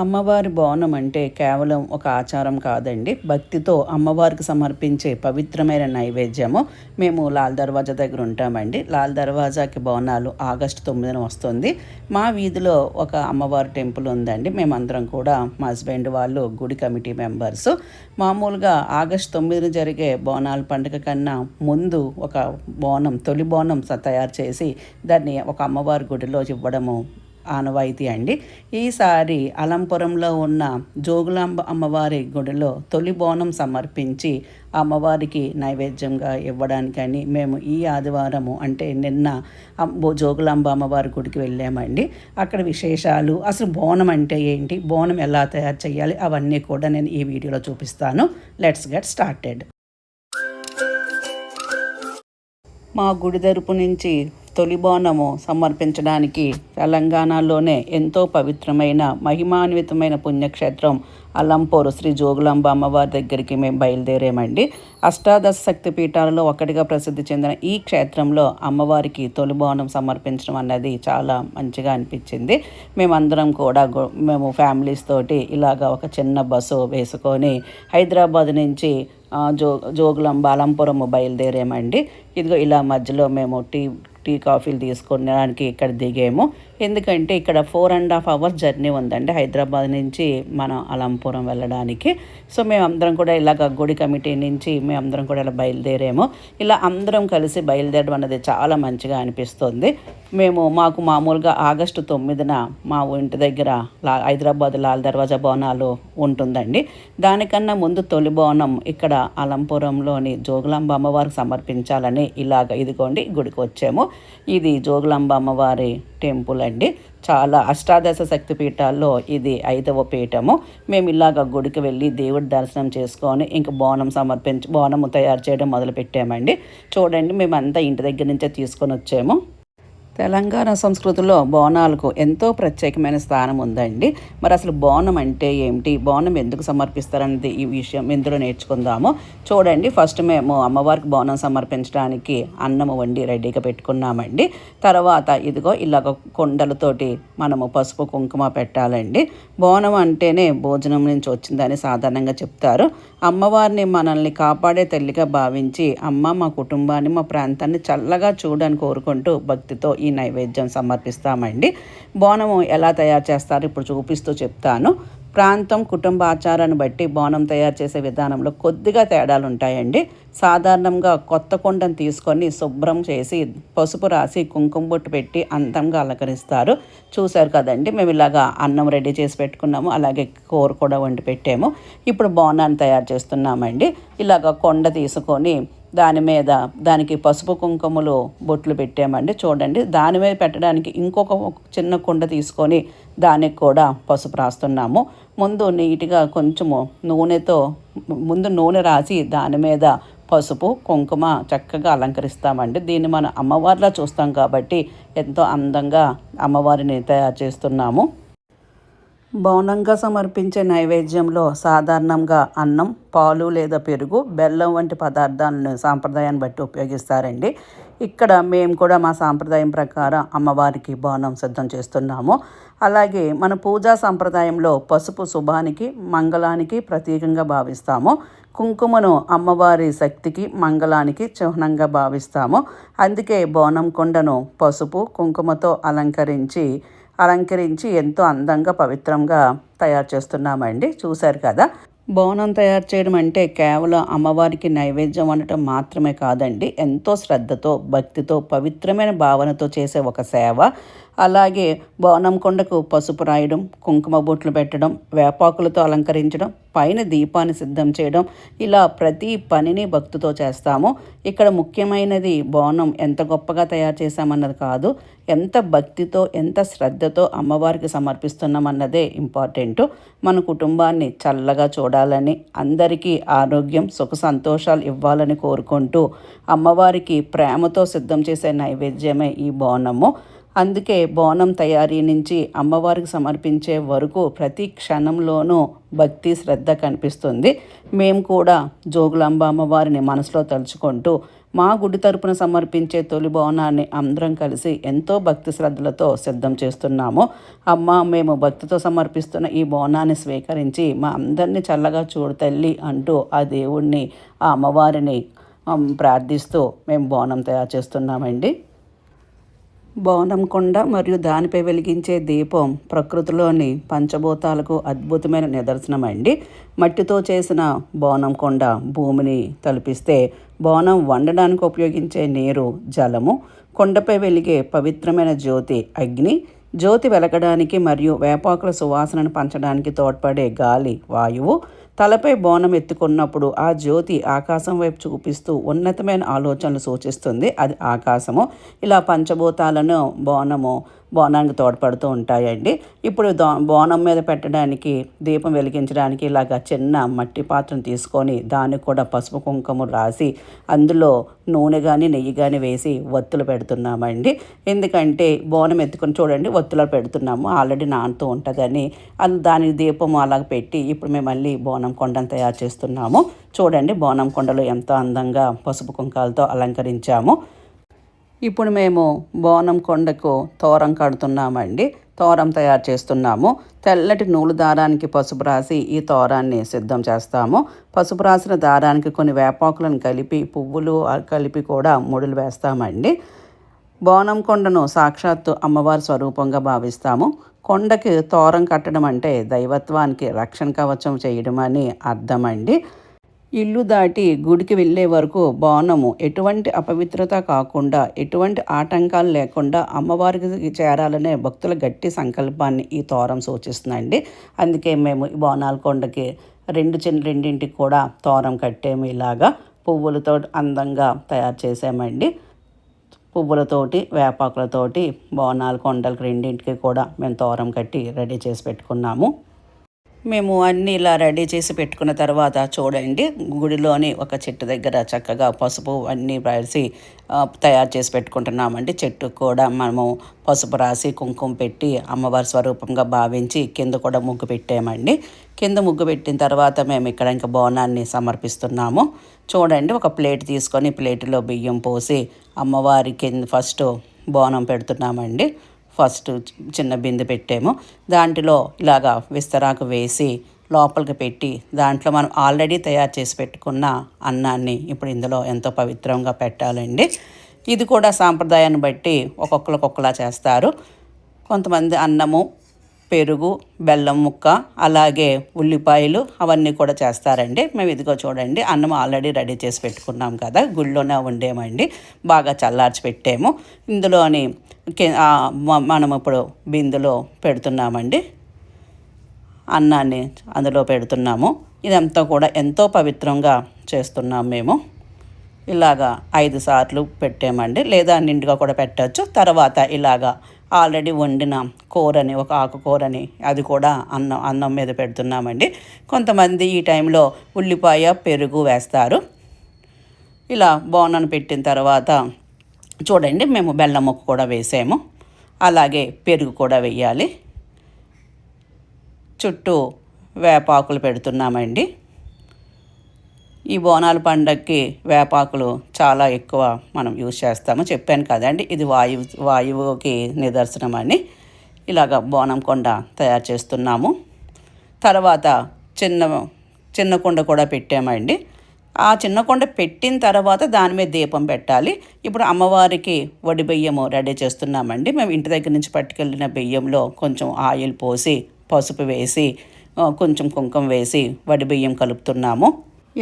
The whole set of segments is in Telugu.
అమ్మవారి బోనం అంటే కేవలం ఒక ఆచారం కాదండి. భక్తితో అమ్మవారికి సమర్పించే పవిత్రమైన నైవేద్యము. మేము లాల్ దర్వాజా దగ్గర ఉంటామండి. లాల్ దర్వాజాకి బోనాలు ఆగస్టు 9న వస్తుంది. మా వీధిలో ఒక అమ్మవారి టెంపుల్ ఉందండి. మేమందరం కూడా మా హస్బెండ్ వాళ్ళు గుడి కమిటీ మెంబర్స్. మామూలుగా ఆగస్టు 9న జరిగే బోనాల పండుగ కన్నా ముందు ఒక బోనం, తొలి బోనం తయారు చేసి దాన్ని ఒక అమ్మవారి గుడిలో ఇవ్వడము ఆనవాయితీ అండి. ఈసారి అలంపురంలో ఉన్న జోగులాంబ అమ్మవారి గుడిలో తొలి బోనం సమర్పించి అమ్మవారికి నైవేద్యంగా ఇవ్వడానికని మేము ఈ ఆదివారము అంటే నిన్న జోగులాంబ అమ్మవారి గుడికి వెళ్ళామండి. అక్కడ విశేషాలు, అసలు బోనం అంటే ఏంటి, బోనం ఎలా తయారు చేయాలి, అవన్నీ కూడా నేను ఈ వీడియోలో చూపిస్తాను. Let's get started. మా గుడి తరపు నుంచి తొలి బోనము సమర్పించడానికి తెలంగాణలోనే ఎంతో పవిత్రమైన మహిమాన్వితమైన పుణ్యక్షేత్రం అలంపూరు శ్రీ జోగులాంబ అమ్మవారి దగ్గరికి మేము బయలుదేరామండి. అష్టాదశ శక్తి పీఠాలలో ఒకటిగా ప్రసిద్ధి చెందిన ఈ క్షేత్రంలో అమ్మవారికి తొలి బోనం సమర్పించడం అన్నది చాలా మంచిగా అనిపించింది. మేమందరం కూడా మేము ఫ్యామిలీస్ తోటి ఇలాగా ఒక చిన్న బస్సు వేసుకొని హైదరాబాద్ నుంచి జోగులాంబ అలంపురము బయలుదేరామండి. ఇదిగో ఇలా మధ్యలో మేము టీ కాఫీలు తీసుకోవడానికి ఇక్కడ దిగాము. ఎందుకంటే ఇక్కడ 4.5 hours జర్నీ ఉందండి హైదరాబాద్ నుంచి మనం అలంపురం వెళ్ళడానికి. సో మేమందరం కూడా ఇలాగ గుడి కమిటీ నుంచి మేమందరం కూడా ఇలా బయలుదేరాము. ఇలా అందరం కలిసి బయలుదేరడం అన్నది చాలా మంచిగా అనిపిస్తుంది. మాకు మామూలుగా ఆగస్టు 9న మా ఇంటి దగ్గర హైదరాబాద్ లాల్ దర్వాజా బోనాలు ఉంటుందండి. దానికన్నా ముందు తొలి బోనం ఇక్కడ అలంపురంలోని జోగులాంబ అమ్మవారికి సమర్పించాలని ఇలాగ ఇదిగోండి గుడికి వచ్చాము. ఇది జోగులాంబ అమ్మవారి టెంపుల్ అండి. చాలా అష్టాదశ శక్తి పీఠాల్లో ఇది 5వ పీఠము. మేము ఇలాగ గుడికి వెళ్ళి దేవుడి దర్శనం చేసుకొని ఇంక బోనము తయారు చేయడం మొదలుపెట్టామండి. చూడండి, మేమంతా ఇంటి దగ్గర నుంచే తీసుకొని వచ్చాము. తెలంగాణ సంస్కృతిలో బోనాలకు ఎంతో ప్రత్యేకమైన స్థానం ఉందండి. మరి అసలు బోనం అంటే ఏమిటి, బోనం ఎందుకు సమర్పిస్తారనేది ఈ విషయం ఇందులో నేర్చుకుందాము. చూడండి, ఫస్ట్ మేము అమ్మవారికి బోనం సమర్పించడానికి అన్నము వండి రెడీగా పెట్టుకున్నామండి. తర్వాత ఇదిగో ఇలాగ కొండలతోటి మనము పసుపు కుంకుమ పెట్టాలండి. బోనం అంటేనే భోజనం నుంచి వచ్చిందని సాధారణంగా చెప్తారు. అమ్మవారిని మనల్ని కాపాడే తల్లిగా భావించి అమ్మ మా కుటుంబాన్ని, మా ప్రాంతాన్ని చల్లగా చూడని కోరుకుంటూ భక్తితో ఈ నైవేద్యం సమర్పిస్తామండి. బోనము ఎలా తయారు చేస్తారో ఇప్పుడు చూపిస్తూ చెప్తాను. ప్రాంతం, కుటుంబ ఆచారాన్ని బట్టి బోనం తయారు చేసే విధానంలో కొద్దిగా తేడాలు ఉంటాయండి. సాధారణంగా కొత్త కొండను తీసుకొని శుభ్రం చేసి పసుపు రాసి కుంకుమ బొట్టు పెట్టి అందంగా అలంకరిస్తారు. చూశారు కదండి, మేము ఇలాగా అన్నం రెడీ చేసి పెట్టుకున్నాము, అలాగే కూర కూడా వండి పెట్టాము. ఇప్పుడు బోనాన్ని తయారు చేస్తున్నామండి. ఇలాగ కొండ తీసుకొని దానికి పసుపు కుంకుమలు బొట్లు పెట్టామండి. చూడండి, దాని మీద పెట్టడానికి ఇంకొక చిన్న కుండ తీసుకొని దానికి కూడా పసుపు రాస్తున్నాము. ముందు నీట్గా కొంచెము నూనె రాసి దాని మీద పసుపు కుంకుమ చక్కగా అలంకరిస్తామండి. దీన్ని మనం అమ్మవారిలా చూస్తాం కాబట్టి ఎంతో అందంగా అమ్మవారిని తయారు చేస్తున్నాము. బోనంగా సమర్పించే నైవేద్యంలో సాధారణంగా అన్నం, పాలు లేదా పెరుగు, బెల్లం వంటి పదార్థాలను సాంప్రదాయాన్ని బట్టి ఉపయోగిస్తారండి. ఇక్కడ మేము కూడా మా సాంప్రదాయం ప్రకారం అమ్మవారికి బోనం సిద్ధం చేస్తున్నాము. అలాగే మన పూజా సాంప్రదాయంలో పసుపు శుభానికి, మంగళానికి ప్రతీకంగా భావిస్తాము. కుంకుమను అమ్మవారి శక్తికి, మంగళానికి చిహ్నంగా భావిస్తాము. అందుకే బోనం కొండను పసుపు కుంకుమతో అలంకరించి ఎంతో అందంగా పవిత్రంగా తయారు చేస్తున్నామండి. చూశారు కదా, బోనం తయారు చేయడం అంటే కేవలం అమ్మవారికి నైవేద్యం వండటం మాత్రమే కాదండి. ఎంతో శ్రద్ధతో, భక్తితో, పవిత్రమైన భావనతో చేసే ఒక సేవ. అలాగే బోనం కొండకు పసుపు రాయడం, కుంకుమ బొట్లు పెట్టడం, వేపాకులతో అలంకరించడం, పైన దీపాన్ని సిద్ధం చేయడం, ఇలా ప్రతి పనిని భక్తితో చేస్తాము. ఇక్కడ ముఖ్యమైనది బోనం ఎంత గొప్పగా తయారు చేశామన్నది కాదు, ఎంత భక్తితో, ఎంత శ్రద్ధతో అమ్మవారికి సమర్పిస్తున్నామన్నదే ఇంపార్టెంట్. మన కుటుంబాన్ని చల్లగా చూడాలని, అందరికీ ఆరోగ్యం, సుఖ సంతోషాలు ఇవ్వాలని కోరుకుంటూ అమ్మవారికి ప్రేమతో సిద్ధం చేసే నైవేద్యమే ఈ బోనము. అందుకే బోనం తయారీ నుంచి అమ్మవారికి సమర్పించే వరకు ప్రతి క్షణంలోనూ భక్తి శ్రద్ధ కనిపిస్తుంది. మేము కూడా జోగులాంబ అమ్మవారిని మనసులో తలుచుకుంటూ మా గుడి తరపున సమర్పించే తొలి బోనాన్ని అందరం కలిసి ఎంతో భక్తి శ్రద్ధలతో సిద్ధం చేస్తున్నాము. అమ్మ, మేము భక్తితో సమర్పిస్తున్న ఈ బోనాన్ని స్వీకరించి మా అందరినీ చల్లగా చూడు తల్లి అంటూ ఆ దేవుణ్ణి, ఆ అమ్మవారిని ప్రార్థిస్తూ మేము బోనం తయారు చేస్తున్నామండి. బోనం కొండ మరియు దానిపై వెలిగించే దీపం ప్రకృతిలోని పంచభూతాలకు అద్భుతమైన నిదర్శనం అండి. మట్టితో చేసిన బోనం కొండ భూమిని తలపిస్తే, బోనం వండడానికి ఉపయోగించే నీరు జలము, కొండపై వెలిగే పవిత్రమైన జ్యోతి అగ్ని, జ్యోతి వెలగడానికి మరియు వేపాకుల సువాసనను పంచడానికి తోడ్పడే గాలి వాయువు, తలపై బోనం ఎత్తుకున్నప్పుడు ఆ జ్యోతి ఆకాశం వైపు చూపిస్తూ ఉన్నతమైన ఆలోచనలు సూచిస్తుంది. అది ఆకాశము. ఇలా పంచభూతాలను బోనానికి తోడ్పడుతూ ఉంటాయండి. ఇప్పుడు బోనం మీద పెట్టడానికి, దీపం వెలిగించడానికి ఇలాగ చిన్న మట్టి పాత్రను తీసుకొని దానికి కూడా పసుపు కుంకుమ రాసి అందులో నూనె కానీ నెయ్యి కానీ వేసి ఒత్తులు పెడుతున్నామండి. ఎందుకంటే బోనం ఎత్తుకొని చూడండి, ఒత్తులు పెడుతున్నాము, ఆల్రెడీ నానుతూ ఉంటుందని. దానికి దీపం అలాగ పెట్టి ఇప్పుడు మేము మళ్ళీ బోనం కొండను తయారు చేస్తున్నాము. చూడండి, బోనం కొండలు ఎంతో అందంగా పసుపు కుంకాలతో అలంకరించాము. ఇప్పుడు మేము బోనం కొండకు తోరం కడుతున్నామండి. తోరం తయారు చేస్తున్నాము. తెల్లటి నూలు దారానికి పసుపు రాసి ఈ తోరాన్ని సిద్ధం చేస్తాము. పసుపు రాసిన దారానికి కొన్ని వేపాకులను కలిపి, పువ్వులు కలిపి కూడా ముడులు వేస్తామండి. బోనం కొండను సాక్షాత్తు అమ్మవారి స్వరూపంగా భావిస్తాము. కొండకి తోరం కట్టడం అంటే దైవత్వానికి రక్షణ కవచం చేయడం అని అర్థమండి. ఇల్లు దాటి గుడికి వెళ్ళే వరకు బోనము ఎటువంటి అపవిత్రత కాకుండా, ఎటువంటి ఆటంకాలు లేకుండా అమ్మవారికి చేరాలనే భక్తుల గట్టి సంకల్పాన్ని ఈ తోరం సూచిస్తుందండి. అందుకే మేము ఈ బోనాల కొండకి రెండింటికి కూడా తోరం కట్టేము. ఇలాగా పువ్వులతో అందంగా తయారు చేసామండి. పువ్వులతోటి, వేపాకులతోటి బోనాల కొండలకి రెండింటికి కూడా మేము తోరం కట్టి రెడీ చేసి పెట్టుకున్నాము. మేము అన్నీ ఇలా రెడీ చేసి పెట్టుకున్న తర్వాత చూడండి, గుడిలోని ఒక చెట్టు దగ్గర చక్కగా పసుపు అన్నీ రాసి తయారు చేసి పెట్టుకుంటున్నామండి. చెట్టుకు కూడా మనము పసుపు రాసి కుంకుమ పెట్టి అమ్మవారి స్వరూపంగా భావించి కింద కూడా ముగ్గు పెట్టామండి. కింద ముగ్గు పెట్టిన తర్వాత మేము ఇక్కడ ఇంకా బోనాన్ని సమర్పిస్తున్నాము. చూడండి, ఒక ప్లేట్ తీసుకొని ప్లేటులో బియ్యం పోసి అమ్మవారి కింద ఫస్ట్ బోనం పెడుతున్నామండి. ఫస్ట్ చిన్న బిందె పెట్టాము. దాంట్లో ఇలాగా విస్తరాకు వేసి లోపలికి పెట్టి దాంట్లో మనం ఆల్రెడీ తయారు చేసి పెట్టుకున్న అన్నాన్ని ఇప్పుడు ఇందులో ఎంతో పవిత్రంగా పెట్టాలండి. ఇది కూడా సాంప్రదాయాన్ని బట్టి ఒక్కొక్కలా చేస్తారు. కొంతమంది అన్నము, పెరుగు, బెల్లం ముక్క, అలాగే ఉల్లిపాయలు అవన్నీ కూడా చేస్తారండి. మేము ఇదిగో చూడండి, అన్నం ఆల్రెడీ రెడీ చేసి పెట్టుకున్నాం కదా, గుళ్ళోనే వండేమండి. బాగా చల్లార్చి పెట్టాము. ఇందులోని మనం ఇప్పుడు బిందులో పెడుతున్నామండి. అన్నాన్ని అందులో పెడుతున్నాము. ఇదంతా కూడా ఎంతో పవిత్రంగా చేస్తున్నాం మేము. ఇలాగా 5 సార్లు పెట్టామండి, లేదా నిండుగా కూడా పెట్టచ్చు. తర్వాత ఇలాగా ఆల్రెడీ వండిన కూరని, ఒక ఆకుకూరని, అది కూడా అన్నం మీద పెడుతున్నామండి. కొంతమంది ఈ టైంలో ఉల్లిపాయ, పెరుగు వేస్తారు. ఇలా బోనాన్ని పెట్టిన తర్వాత చూడండి, మేము బెల్లం ముక్క కూడా వేసాము, అలాగే పెరుగు కూడా వేయాలి. చుట్టూ వేపాకులు పెడుతున్నామండి. ఈ బోనాల పండగకి వేపాకులు చాలా ఎక్కువ మనం యూజ్ చేస్తాము. చెప్పాను కదండి, ఇది వాయువుకి నిదర్శనం అని. ఇలాగ బోనం కొండ తయారు చేస్తున్నాము. తర్వాత చిన్న కుండ కూడా పెట్టామండి. ఆ చిన్న కుండ పెట్టిన తర్వాత దాని మీద దీపం పెట్టాలి. ఇప్పుడు అమ్మవారికి వడి బియ్యము రెడీ చేస్తున్నామండి. మేము ఇంటి దగ్గర నుంచి పట్టుకెళ్ళిన బియ్యంలో కొంచెం ఆయిల్ పోసి, పసుపు వేసి, కొంచెం కుంకుమ వేసి వడి బియ్యం కలుపుతున్నాము.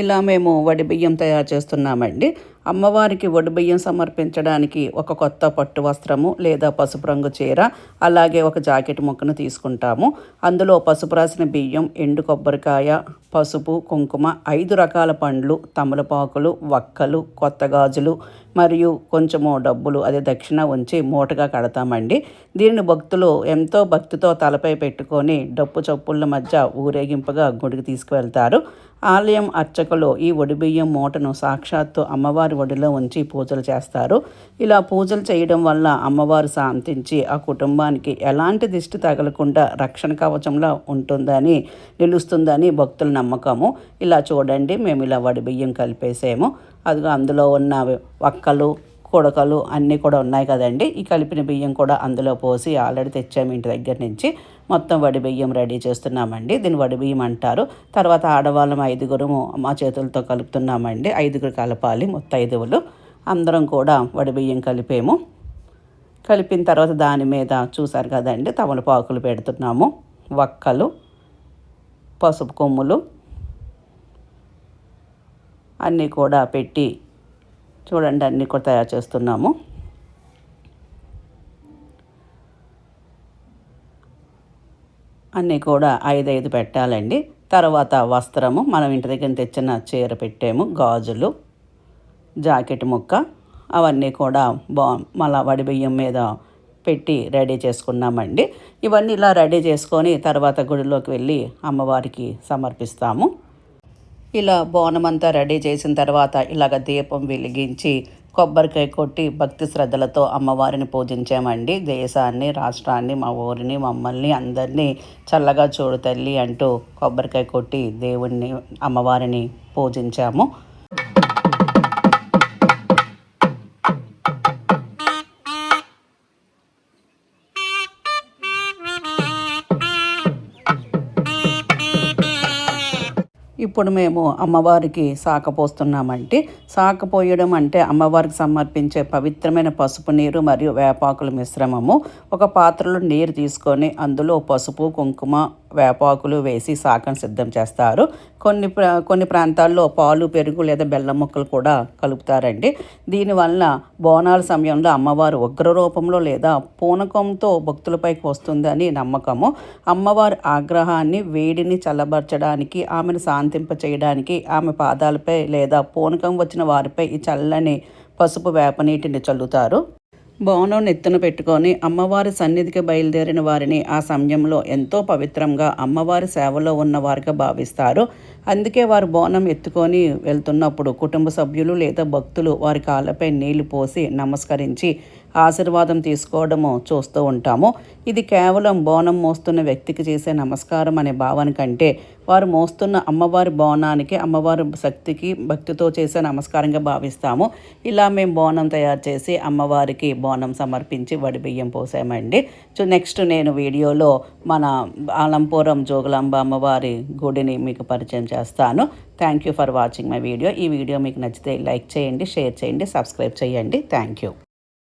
ఇలా మేము వడి బియ్యం తయారు చేస్తున్నామండి. అమ్మవారికి వడి బియ్యం సమర్పించడానికి ఒక కొత్త పట్టు వస్త్రము లేదా పసుపు రంగు చీర, అలాగే ఒక జాకెట్ ముక్కను తీసుకుంటాము. అందులో పసుపు రాసిన బియ్యం, ఎండు కొబ్బరికాయ, పసుపు, కుంకుమ, 5 రకాల పండ్లు, తమలపాకులు, వక్కలు, కొత్త గాజులు మరియు కొంచెము డబ్బులు, అదే దక్షిణ ఉంచి మూటగా కడతామండి. దీనిని భక్తులు ఎంతో భక్తితో తలపై పెట్టుకొని డప్పు చప్పుళ్ళ మధ్య ఊరేగింపుగా గుడికి తీసుకువెళ్తారు. ఆలయం అర్చకులు ఈ వడిబియ్యం మూటను సాక్షాత్తు అమ్మవారి అమ్మవారి ఒడిలో ఉంచి పూజలు చేస్తారు. ఇలా పూజలు చేయడం వల్ల అమ్మవారు శాంతించి ఆ కుటుంబానికి ఎలాంటి దిష్టి తగలకుండా రక్షణ కవచంలో ఉంటుందని నిలుస్తుందని భక్తుల నమ్మకము. ఇలా చూడండి, మేము ఇలా వడి బియ్యం కలిపేసాము. అదిగో అందులో ఉన్న వక్కలు కుడకలు అన్నీ కూడా ఉన్నాయి కదండి. ఈ కలిపిన బియ్యం కూడా అందులో పోసి ఆల్రెడీ తెచ్చాము ఇంటి దగ్గర నుంచి. మొత్తం వడి బియ్యం రెడీ చేస్తున్నామండి. దీన్ని వడి బియ్యం అంటారు. తర్వాత ఆడవాళ్ళం 5గురు మా చేతులతో కలుపుతున్నామండి. 5గురు కలపాలి, ముత్తైదువులు అందరం కూడా వడి బియ్యం కలిపాము. కలిపిన తర్వాత దాని మీద చూసారు కదండి, తమలపాకులు పెడుతున్నాము, వక్కలు, పసుపు కొమ్ములు అన్నీ కూడా పెట్టి చూడండి అన్నీ కూడా తయారు చేస్తున్నాము. అన్నీ కూడా 5 పెట్టాలండి. తర్వాత వస్త్రము, మనం ఇంటి దగ్గర తెచ్చిన చీర పెట్టాము, గాజులు, జాకెట్ ముక్క అవన్నీ కూడా మళ్ళా వడి బియ్యం మీద పెట్టి రెడీ చేసుకున్నామండి. ఇవన్నీ ఇలా రెడీ చేసుకొని తర్వాత గుడిలోకి వెళ్ళి అమ్మవారికి సమర్పిస్తాము. ఇలా బోనం అంతా రెడీ చేసిన తర్వాత ఇలాగ దీపం వెలిగించి కొబ్బరికాయ కొట్టి భక్తి శ్రద్ధలతో అమ్మవారిని పూజించామండి. దేశాన్ని, రాష్ట్రాన్ని, మా ఊరిని, మమ్మల్ని అందరినీ చల్లగా చూడు తల్లి అంటూ కొబ్బరికాయ కొట్టి దేవుణ్ణి, అమ్మవారిని పూజించాము. ఇప్పుడు మేము అమ్మవారికి శాఖ పోస్తున్నామంటే, శాఖ పోయడం అంటే అమ్మవారికి సమర్పించే పవిత్రమైన పసుపు నీరు మరియు వేపాకుల మిశ్రమము. ఒక పాత్రలో నీరు తీసుకొని అందులో పసుపు, కుంకుమ, వేపాకులు వేసి శాఖను సిద్ధం చేస్తారు. కొన్ని ప్రాంతాల్లో పాలు, పెరుగు లేదా బెల్లం ముక్కలు కూడా కలుపుతారండి. దీనివల్ల బోనాల సమయంలో అమ్మవారు ఉగ్ర రూపంలో లేదా పూనకంతో భక్తులపైకి వస్తుందని నమ్మకము. అమ్మవారి ఆగ్రహాన్ని, వేడిని చల్లబరచడానికి, ఆమెను శాంతింప చేయడానికి ఆమె పాదాలపై లేదా పూనకం వచ్చిన వారిపై ఈ చల్లని పసుపు వేప నీటిని చల్లుతారు. బోనం నెత్తున పెట్టుకొని అమ్మవారి సన్నిధికి బయలుదేరిన వారిని ఆ సమయంలో ఎంతో పవిత్రంగా అమ్మవారి సేవలో ఉన్న వారిగా భావిస్తారు. అందుకే వారు బోనం ఎత్తుకొని వెళ్తున్నప్పుడు కుటుంబ సభ్యులు లేదా భక్తులు వారి కాళ్ళపై నీళ్లు పోసి నమస్కరించి ఆశీర్వాదం తీసుకోవడము చూస్తూ ఉంటాము. ఇది కేవలం బోనం మోస్తున్న వ్యక్తికి చేసే నమస్కారం అనే భావన కంటే వారు మోస్తున్న అమ్మవారి బోనానికి, అమ్మవారి శక్తికి భక్తితో చేసే నమస్కారంగా భావిస్తాము. ఇలా మేము బోనం తయారు చేసి అమ్మవారికి బోనం సమర్పించి వడి బియ్యం పోసామండి. నెక్స్ట్ నేను వీడియోలో మన అలంపురం జోగులాంబ అమ్మవారి గుడిని మీకు పరిచయం చేస్తాను. Thank you for watching my video. ఈ వీడియో మీకు నచ్చితే లైక్ చేయండి, షేర్ చేయండి, సబ్స్క్రైబ్ చేయండి. Thank you.